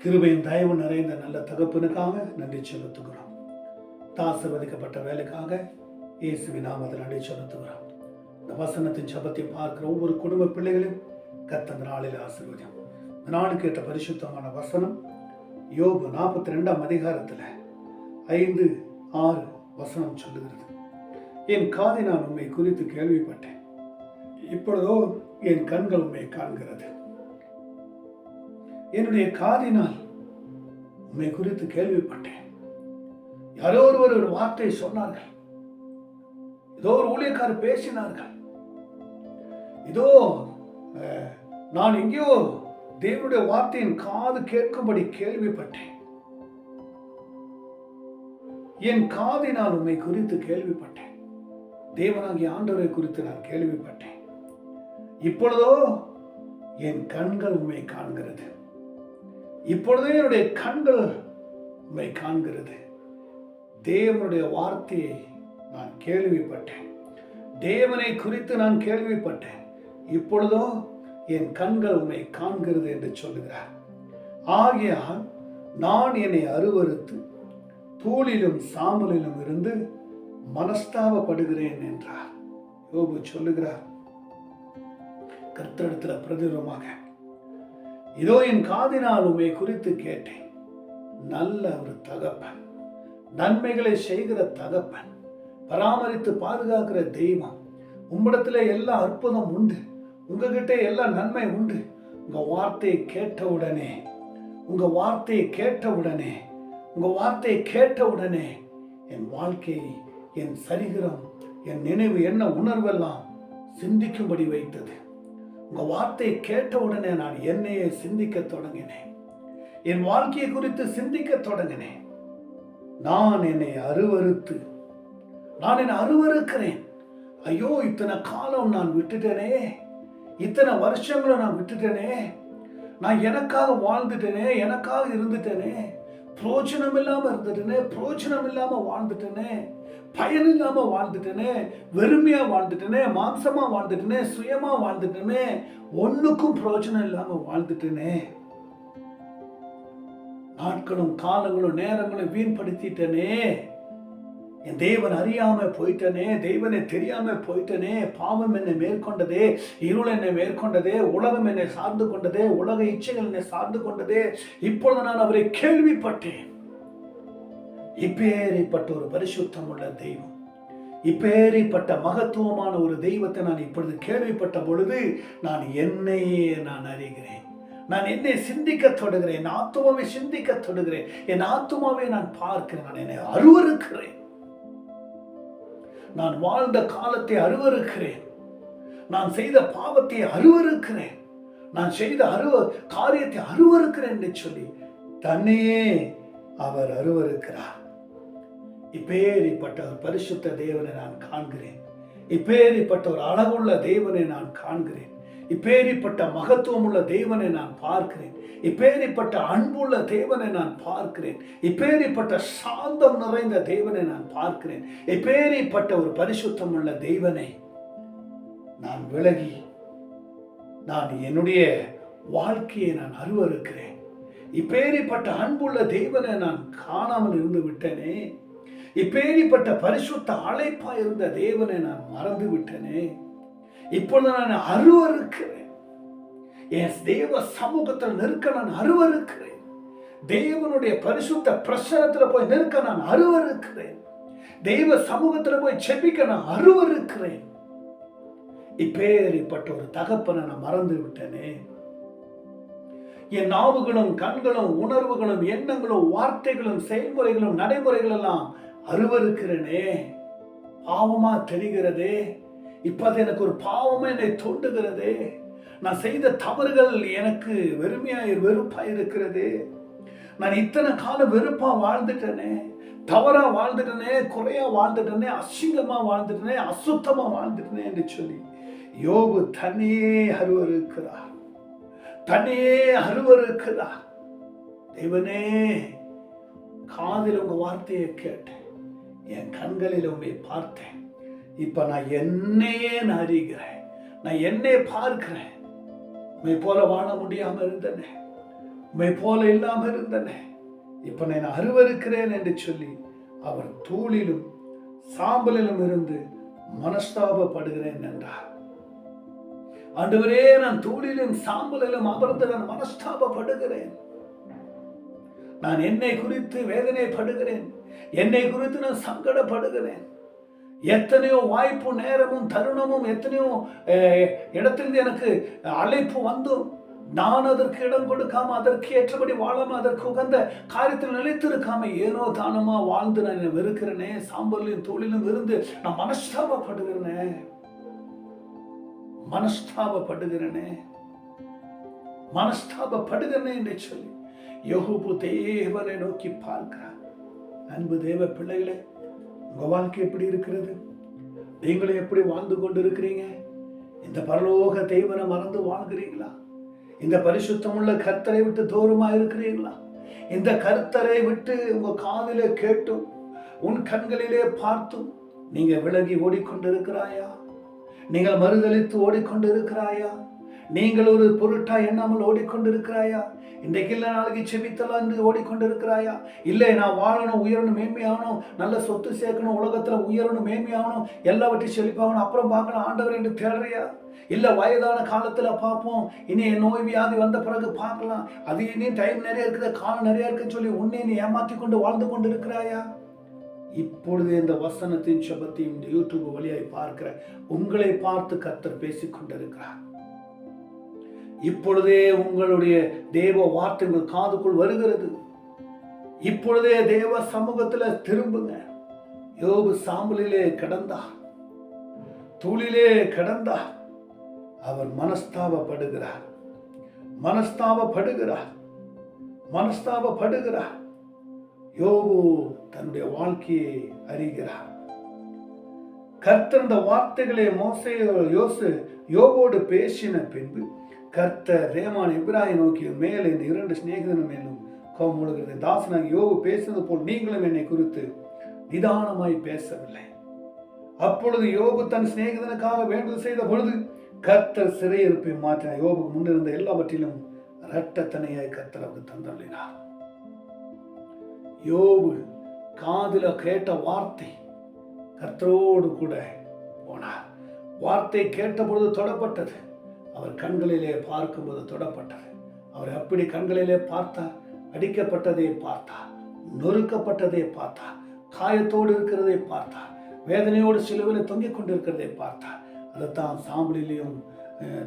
கிருபையும் தயவு நிறைந்த நல்ல தகப்பனுக்காக நன்றி செலுத்துகிறோம். ஆசீர்வதிக்கப்பட்ட வேலைக்காக இயேசுவின் நாமத்தில் நன்றி செலுத்துகிறோம். இந்த வசனத்தின் ஜெபத்தை பார்க்கிற ஒவ்வொரு குடும்ப பிள்ளைகளையும் கர்த்தர் இந்த நாளில் ஆசீர்வதியும். இந்த நாளுக்கு ஏற்ற பரிசுத்தமான வசனம் யோபு 42ஆம் அதிகாரத்தில் 5-6 வசனம் சொல்லுகிறது. என் காதினால் உம்மை குறித்து கேள்விப்பட்டேன், இப்பொழுதோ என் கண்கள் உம்மை காண்கிறது. என்னுடைய காதினால் உம்மை குறித்து கேள்விப்பட்டேன். யாரோ ஒருவர் ஒரு வார்த்தை சொன்னார்கள், ஏதோ ஒரு ஊழியக்காரர் பேசினார்கள், இதோ நான் எங்கேயோ தேவனுடைய வார்த்தையின் காது கேட்கும்படி கேள்விப்பட்டேன். என் காதினால் உம்மை குறித்து கேள்விப்பட்டேன், தேவனாகிய ஆண்டவரை குறித்து நான் கேள்விப்பட்டேன். இப்பொழுதோ என் கண்கள் உம்மை காண்கிறது. இப்பொழுதே என்னுடைய கண்கள் உம்மை காண்கிறது. தேவனுடைய வார்த்தையை நான் கேள்விப்பட்டேன், தேவனை குறித்து நான் கேள்விப்பட்டேன். இப்பொழுதோ என் கண்கள் உம்மை காண்கிறது என்று சொல்லுகிறார். ஆகையால் நான் என்னை அருவருத்து தூளிலும் சாம்பலிலும் இருந்து மனஸ்தாபப்படுகிறேன் என்றார். யோபு சொல்லுகிறார் கர்த்தரிடத்தில் பிரதிரமாக, இதோ என் காதினால் உம்மை குறித்து கேட்டேன். நல்ல ஒரு தகப்பன், நன்மைகளை செய்கிற தகப்பன், பராமரித்து பாதுகாக்கிற தெய்வம், உம்மிடத்துல எல்லா அற்புதம் உண்டு, உங்ககிட்ட எல்லா நன்மை உண்டு. உங்க வார்த்தையை கேட்டவுடனே உங்க வார்த்தையை கேட்டவுடனே உங்க வார்த்தையை கேட்டவுடனே என் வாழ்க்கை, என் சரீரம், என் நினைவு, என்ன உணர்வெல்லாம் சிந்திக்கும்படி வைத்தது. உங்க வார்த்தையை கேட்ட உடனே நான் என்னையே சிந்திக்க தொடங்கினேன், என் வாழ்க்கையை குறித்து சிந்திக்க தொடங்கினேன். நான் என்னை அருவருக்கிறேன். ஐயோ, இத்தனை காலம் நான் விட்டுட்டேனே, இத்தனை வருஷங்களும் நான் விட்டுட்டேனே, நான் எனக்காக வாழ்ந்துட்டேனே, எனக்காக இருந்துட்டேனே, பிரோஜனம் இல்லாம இருந்துட்டேனே, பிரோஜனம் இல்லாம வாழ்ந்துட்டேனே, பயன் இல்லாம வாழ்ந்துட்டேனே, வெறுமையா வாழ்ந்துட்டேனே, மாம்சமா வாழ்ந்துட்டேனே, சுயமா வாழ்ந்துட்டேனே, ஒண்ணுக்கும் பிரயோஜனம் இல்லாம வாழ்ந்துட்டேனே, நாட்களும் காலங்களும் நேரங்களும் வீண்படுத்திட்டேனே, என் தேவன் அறியாம போயிட்டனே, தேவனை தெரியாம போயிட்டனே, பாவம் என்னை மேற்கொண்டதே, இருள் என்னை மேற்கொண்டதே, உலகம் என்னை சார்ந்து கொண்டதே, உலக இச்சைகள் என்னை சார்ந்து கொண்டதே. இப்பொழுது நான் அவரை கேள்விப்பட்டேன். இப்பேறிப்பட்ட ஒரு பரிசுத்தம் உள்ள தெய்வம், இப்பேறிப்பட்ட மகத்துவமான ஒரு தெய்வத்தை நான் இப்பொழுது கேள்விப்பட்ட பொழுது நான் என்னையே அறிகிறேன். நான் என்னை சிந்திக்க தொடுகிறேன், என் ஆத்துமாவை சிந்திக்க தொடுகிறேன், என் ஆத்துமாவை நான் பார்க்கிறேன். நான் என்னை அருவருக்கிறேன், நான் வாழ்ந்த காலத்தை அருவருக்கிறேன், நான் செய்த பாவத்தை அருவருக்கிறேன், நான் செய்த காரியத்தை அருவருக்கிறேன் என்று சொல்லி தன்னையே அவர் அருவருக்கிறார். இப்பேறிப்பட்ட ஒரு பரிசுத்த தேவனை நான் காண்கிறேன், இப்பேறிப்பட்ட ஒரு அழகுள்ள தேவனை நான் காண்கிறேன், இப்பேறிப்பட்ட மகத்துவம் உள்ள தேவனை நான் பார்க்கிறேன், இப்பேறிப்பட்ட அன்புள்ள தேவனை நான் பார்க்கிறேன், இப்பேறிப்பட்ட சாந்தம் நிறைந்த தேவனை நான் பார்க்கிறேன், இப்பேறிப்பட்ட ஒரு பரிசுத்தம் உள்ள தேவனை நான் விலகி நான் என்னுடைய வாழ்க்கையை நான் அருவருக்கிறேன். இப்பேறிப்பட்ட அன்புள்ள தேவனை நான் காணாமல் இருந்து விட்டேனே, இப்பேறிப்பட்ட பரிசுத்த அழைப்பா இருந்த தேவனை நான் மறந்து விட்டேனே, இப்பொழுது நான் அருவருக்கிறேன். என் தேவ சமூகத்தில் நிற்க நான் அருவருக்கிறேன், தேவனுடைய பரிசுத்த பிரசனத்தில் போய் நிற்க நான் அருவருக்கிறேன், தெய்வ சமூகத்தில் போய் செபிக்க நான் அருவருக்கிறேன். இப்பேறிப்பட்ட ஒரு தகப்பனை நான் மறந்து விட்டேனே. என் நாவுகளும் கண்களும் உணர்வுகளும் எண்ணங்களும் வார்த்தைகளும் செயல்முறைகளும் நடைமுறைகள் எல்லாம் அருவருக்கிறேனே, பாவமா தெரிகிறதே. இப்ப அது எனக்கு ஒரு பாவமா என்னை தோண்டுகிறதே. நான் செய்த தவறுகள் எனக்கு வெறுப்பாய் இருக்கிறது. நான் இத்தனை காலம் வெறுப்பா வாழ்ந்துட்டேனே, தவறா வாழ்ந்துட்டேனே, குறையா வாழ்ந்துட்டேனே, அசிங்கமா வாழ்ந்துட்டேனே, அசுத்தமா வாழ்ந்துட்டேனே என்று சொல்லி யோபு தன்னையே அருவருக்கிறார், தன்னையே அருவருக்கிறார். தேவனே, காதில் உங்க வார்த்தையை கேட்டேன், என் கண்களில் உண்மை பார்த்தேன். இப்ப நான் என்னையே அறிகிறேன், நான் என்னை பார்க்கிறேன். உண்மை போல வாழ முடியாம இருந்தேனே, உம்மை போல இல்லாம இருந்தனே, இப்ப நான் அருவருக்கிறேன் என்று சொல்லி அவர் தூளிலும் சாம்பலிலும் இருந்து மனஸ்தாபப்படுகிறேன் என்றார். ஆண்டவரே, நான் தூளிலும் சாம்பலிலும் அமர்ந்து நான் மனஸ்தாபப்படுகிறேன். நான் என்னை குறித்து வேதனைப்படுகிறேன். என்னை குறித்து நான் சங்கடப்படுகிறேன். எத்தனையோ வாய்ப்பு, நேரமும் தருணமும் எத்தனையோ இடத்திலிருந்து எனக்கு அழைப்பு வந்தும் நான் அதற்கு இடம் கொடுக்காம, அதற்கு ஏற்றபடி வாழாம, அதற்கு உகந்த காரியத்தில் நிலைத்திருக்காம ஏனோ தானமா வாழ்ந்து நான் வெறுக்கிறேனே, சாம்பலிலும் தூளிலும் இருந்து நான் மனஸ்தாபப்படுகிறேனே என்று சொல்லி யோபு தேவனை நோக்கி பார்க்கிறார். அன்பு தேவ பிள்ளைகளே, உங்க வாழ்க்கை எப்படி இருக்கிறது? நீங்களும் எப்படி வாழ்ந்து கொண்டு இருக்கிறீங்க? இந்த பரலோக தேவனை மறந்து வாழ்கிறீங்களா? இந்த பரிசுத்தமுள்ள கர்த்தரை விட்டு தூரமா இருக்கிறீங்களா? இந்த கர்த்தரை விட்டு உங்க காதிலே கேட்டும் உன் கண்களிலே பார்த்தும் நீங்க விலகி ஓடிக்கொண்டிருக்கிறாயா? நீங்கள் மறுதலித்து ஓடிக்கொண்டிருக்கிறாயா? நீங்கள் ஒரு பொருட்டா எண்ணாமல் ஓடிக்கொண்டிருக்கிறாயா? இன்றைக்கு இல்லை நாளைக்கு செபித்தலாம் என்று ஓடிக்கொண்டிருக்கிறாயா? இல்லை, நான் வாழணும், உயரணும், மேன்மையாகணும், நல்ல சொத்து சேர்க்கணும், உலகத்துல உயரணும், மேன்மையாகணும், எல்லாவற்றையும் செழிப்பாகணும், அப்புறம் பார்க்கணும் ஆண்டவர் என்று தேடுறியா? இல்ல, வயதான காலத்துல பார்ப்போம், இனி நோய் வியாதி வந்த பிறகு பார்க்கலாம், அது இனி டைம் நிறைய இருக்குது, காலம் நிறைய இருக்குன்னு சொல்லி உன்னை நீ ஏமாத்தி கொண்டு வாழ்ந்து கொண்டு இருக்கிறாயா? இப்பொழுது இந்த வசனத்தின் சபத்தையும் இந்த யூடியூப் வழியாய் பார்க்கிற உங்களை பார்த்து கர்த்தர் பேசிக் கொண்டிருக்கிறார். இப்பொழுதே உங்களுடைய தேவ வார்த்தை உங்கள் காதுக்குள் வருகிறது. இப்பொழுதே தேவ சமூகத்துல திரும்புங்க. யோபு சாம்பலிலே கிடந்தார், தூளிலே கிடந்தார். அவர் மனஸ்தாபப்படுகிறார். யோபு தன்னுடைய வாழ்க்கையை அறிகிறார். கர்த்தர் இந்த வார்த்தைகளை யோபோடு பேசின பின்பு கர்த்தர் ரேமான் எபிராயை நோக்கி மேலே இந்த 2 சிநேகிதனும் மேலும் கோபம் கொள்கிறது. தாசனாக யோபு பேசினது போல் நீங்களும் என்னை குறித்து நிதானமாய் பேசவில்லை. அப்பொழுது யோபு தன் சிநேகிதனுக்காக வேண்டுதல் செய்த பொழுது கர்த்தர் சிறையிருப்பை மாற்றினார். யோபுக்கு முன்னிருந்த எல்லாவற்றிலும் இரட்டத்தனையாய் கர்த்தர் அவருக்கு தந்தள்ளினார். யோபு காதில கேட்ட வார்த்தை கர்த்தரோடு கூட போனார். வார்த்தை கேட்ட பொழுது தொடப்பட்டது. அவர் கண்களிலே பார்க்கும்போது தொடப்பட்டது. அவர் அப்படி கண்களிலே பார்த்தார். அடிக்கப்பட்டதை பார்த்தார், நொறுக்கப்பட்டதை பார்த்தார், காயத்தோடு இருக்கிறதை பார்த்தார், வேதனையோடு சிலுவையில் தொங்கிக் கொண்டிருக்கிறதை பார்த்தார். அதைத்தான் சாம்பலிலையும்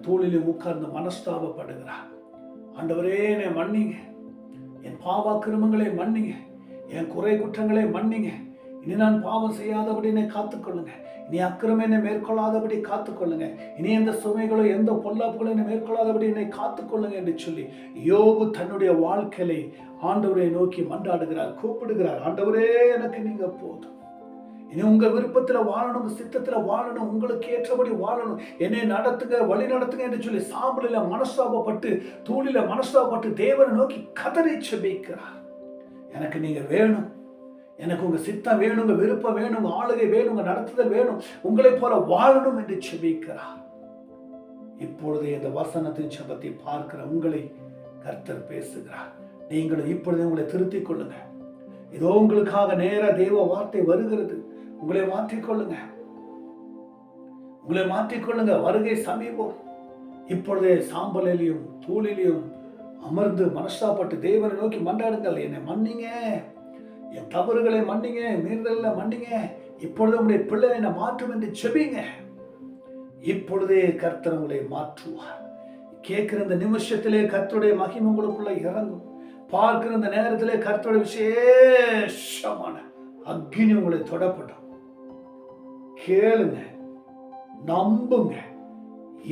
தூளிலையும் உட்கார்ந்து மனஸ்தாபப்படுகிறார். ஆண்டவரே, என்னை மன்னிங்க, என் பாவ கிருமங்களை மன்னிங்க, என் குறை குற்றங்களை மன்னிங்க. இனி நான் பாவம் செய்யாதபடி என்னை காத்துக்கொள்ளுங்க. இனி அக்கிரமம் என்னை மேற்கொள்ளாதபடி காத்துக்கொள்ளுங்க. இனி எந்த சுமைகளோ எந்த பொல்லாப்புகளோ என்னை மேற்கொள்ளாதபடி என்னை காத்துக்கொள்ளுங்க என்று சொல்லி யோபு தன்னுடைய வாழ்க்கையை ஆண்டவரை நோக்கி மன்றாடுகிறார், கூப்பிடுகிறார். ஆண்டவரே, எனக்கு நீங்க போதும். இனி உங்க விருப்பத்துல வாழணும், உங்க சித்தத்துல வாழணும், உங்களுக்கு ஏற்றபடி வாழணும், என்னை நடத்துங்க, வழி நடத்துங்க என்று சொல்லி சாம்பலில மனஸ்தாபப்பட்டு தூளில மனஸ்தாபப்பட்டு தேவனை நோக்கி கதறி செபிக்கிறார். எனக்கு நீங்க வேணும், எனக்கு உங்க சித்தம் வேணும், உங்க விருப்பம் வேணும், உங்க ஆளுகை வேணும், உங்க நடத்துதல் வேணும், உங்களை போல வாழணும் என்று செபிக்கிறார். இப்பொழுது இந்த வசனத்தின் சபத்தை பார்க்கிற உங்களை கர்த்தர் பேசுகிறார். நீங்களும் இப்பொழுது உங்களை திருத்திக் கொள்ளுங்க. இதோ உங்களுக்காக நேர தேவ வார்த்தை வருகிறது. உங்களை மாற்றிக்கொள்ளுங்க. வருகை சமீபம். இப்பொழுதே சாம்பலிலையும் தூளிலையும் அமர்ந்து மனஸ்தாபப்பட்டு தேவனை நோக்கி மன்றாடுங்கள். என்னை மன்னிங்க, என் தவறுகளை மன்னிங்க, மீறுதல்களை மன்னிங்க. இப்பொழுது உங்களுடைய பிள்ளை என்னை மாற்றும் என்று செபிங்க. இப்பொழுதே கர்த்தர் உங்களை மாற்றுவார். கேட்கிற இந்த நிமிஷத்திலே கர்த்தருடைய மகிமை உங்களுக்குள்ள இறங்கும். பார்க்கிற இந்த நேரத்திலே கர்த்தருடைய விசேஷமான அக்னி உங்களை தொடப்படும். கேளுங்க, நம்புங்க,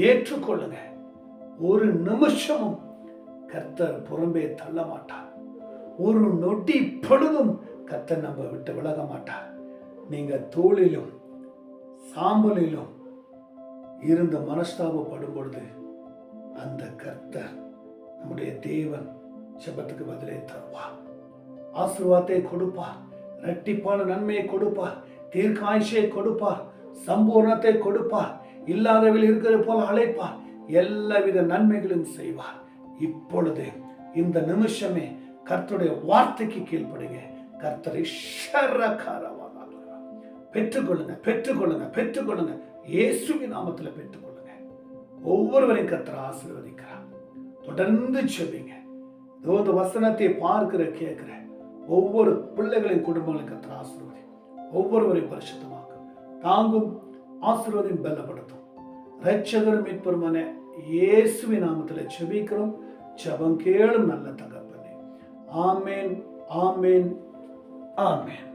ஏற்றுக்கொள்ளுங்க. ஒரு நிமிஷமும் கர்த்தர் புறம்பே தள்ள மாட்டார். ஒரு நொடி பொழுதும் கர்த்தர் நம்ம விட்டு விலக மாட்டார். நீங்க தோளிலும் சாம்பலிலும் இருந்து மனஸ்தாபப்படும் பொழுது அந்த கர்த்தர் நம்முடைய தேவன் ஜெபத்துக்கு பதிலே தருவார். ஆசீர்வாதத்தை கொடுப்பார், இரட்டிப்பான நன்மையை கொடுப்பார், தீர்க்காயுஷை கொடுப்பார், சம்பூர்ணத்தை கொடுப்பார், இல்லாதவில் இருக்கிறது போல அழைப்பார், எல்லாவித நன்மைகளும் செய்வார். இப்பொழுது இந்த நிமிஷமே கர்த்தருடைய வார்த்தைக்கு கீழ்ப்படுங்க. கர்த்தரை பெற்றுக்கொள்ளுங்க, பெற்றுக்கொள்ளுங்க, பெற்றுக்கொள்ளுங்க. இயேசுவின் நாமத்தில் பெற்றுக்கொள்ளுங்க. ஒவ்வொருவரையும் கர்த்தர் ஆசீர்வதிக்கிறார். தொடர்ந்து செபிங்க. இந்த வசனத்தை பார்க்கிற கேட்கிற ஒவ்வொரு பிள்ளைகளின் குடும்பங்களையும் கர்த்தர் ஆசீர்வதி. ஒவ்வொருவரையும் பரிசுத்தமாக்கும், தாங்கும், ஆசீர்வாதம் பலப்படுத்தும். இரட்சகரும் மீட்பருமான இயேசுவின் நாமத்தில் செபிக்கிறோம். ஜெபம் கேளும் நல்ல தகப்பனே. ஆமென், ஆமென், ஆமென்.